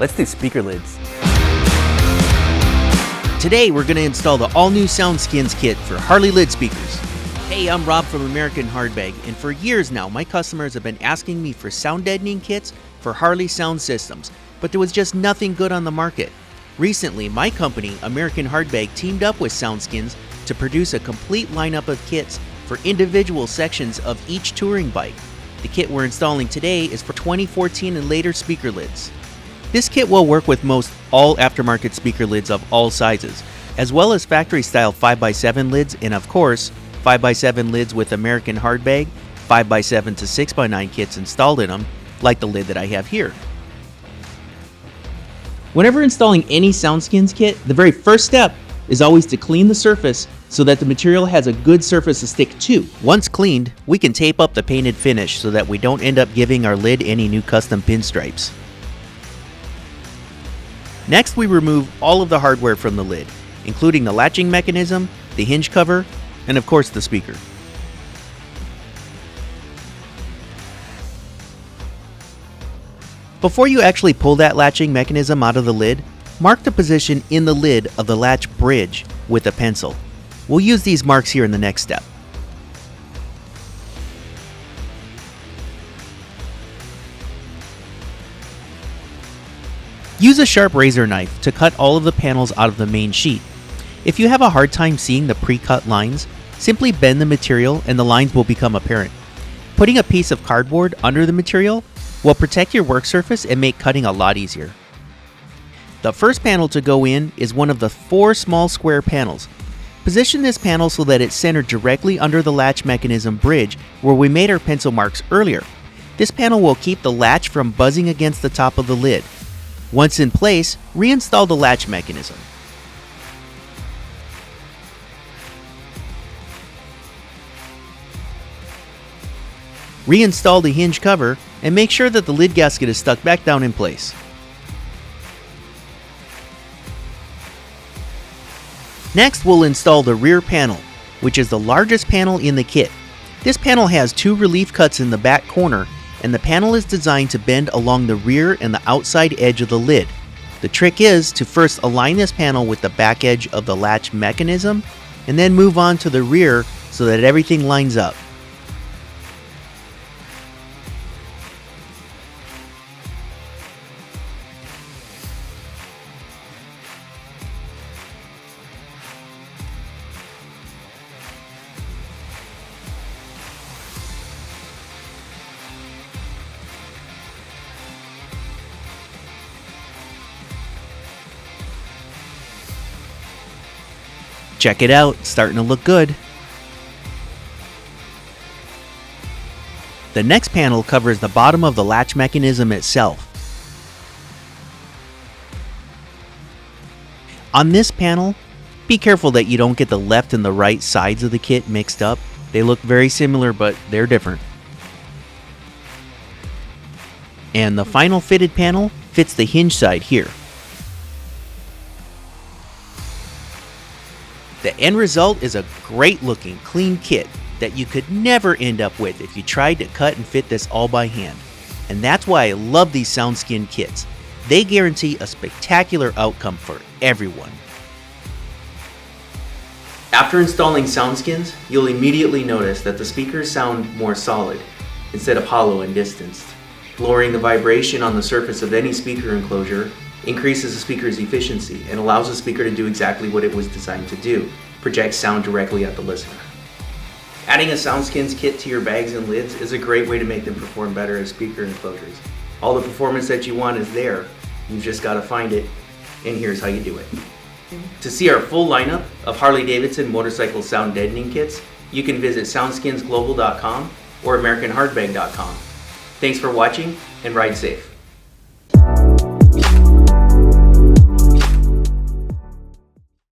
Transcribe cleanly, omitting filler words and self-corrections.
Let's do speaker lids. Today we're going to install the all-new SoundSkins kit for Harley lid speakers. Hey, I'm Rob from American Hardbag, and for years now my customers have been asking me for sound deadening kits for Harley sound systems, but there was just nothing good on the market. Recently, my company, American Hardbag, teamed up with SoundSkins to produce a complete lineup of kits for individual sections of each touring bike. The kit we're installing today is for 2014 and later speaker lids. This kit will work with most all aftermarket speaker lids of all sizes, as well as factory-style 5x7 lids and, of course, 5x7 lids with American Hardbag, 5x7 to 6x9 kits installed in them, like the lid that I have here. Whenever installing any SoundSkins kit, the very first step is always to clean the surface so that the material has a good surface to stick to. Once cleaned, we can tape up the painted finish so that we don't end up giving our lid any new custom pinstripes. Next, we remove all of the hardware from the lid, including the latching mechanism, the hinge cover, and of course the speaker. Before you actually pull that latching mechanism out of the lid, mark the position in the lid of the latch bridge with a pencil. We'll use these marks here in the next step. Use a sharp razor knife to cut all of the panels out of the main sheet. If you have a hard time seeing the pre-cut lines, simply bend the material and the lines will become apparent. Putting a piece of cardboard under the material will protect your work surface and make cutting a lot easier. The first panel to go in is one of the 4 small square panels. Position this panel so that it's centered directly under the latch mechanism bridge where we made our pencil marks earlier. This panel will keep the latch from buzzing against the top of the lid. Once in place, reinstall the latch mechanism. Reinstall the hinge cover and make sure that the lid gasket is stuck back down in place. Next, we'll install the rear panel, which is the largest panel in the kit. This panel has 2 relief cuts in the back corner, and the panel is designed to bend along the rear and the outside edge of the lid. The trick is to first align this panel with the back edge of the latch mechanism, and then move on to the rear so that everything lines up. Check it out, it's starting to look good. The next panel covers the bottom of the latch mechanism itself. On this panel, be careful that you don't get the left and the right sides of the kit mixed up. They look very similar, but they're different. And the final fitted panel fits the hinge side here. The end result is a great looking, clean kit that you could never end up with if you tried to cut and fit this all by hand. And that's why I love these SoundSkin kits. They guarantee a spectacular outcome for everyone. After installing SoundSkins, you'll immediately notice that the speakers sound more solid instead of hollow and distanced. Lowering the vibration on the surface of any speaker enclosure increases the speaker's efficiency and allows the speaker to do exactly what it was designed to do, project sound directly at the listener. Adding a SoundSkins kit to your bags and lids is a great way to make them perform better as speaker enclosures. All the performance that you want is there, you've just got to find it, and here's how you do it. To see our full lineup of Harley Davidson motorcycle sound deadening kits, you can visit SoundSkinsGlobal.com or AmericanHardbag.com. Thanks for watching, and ride safe.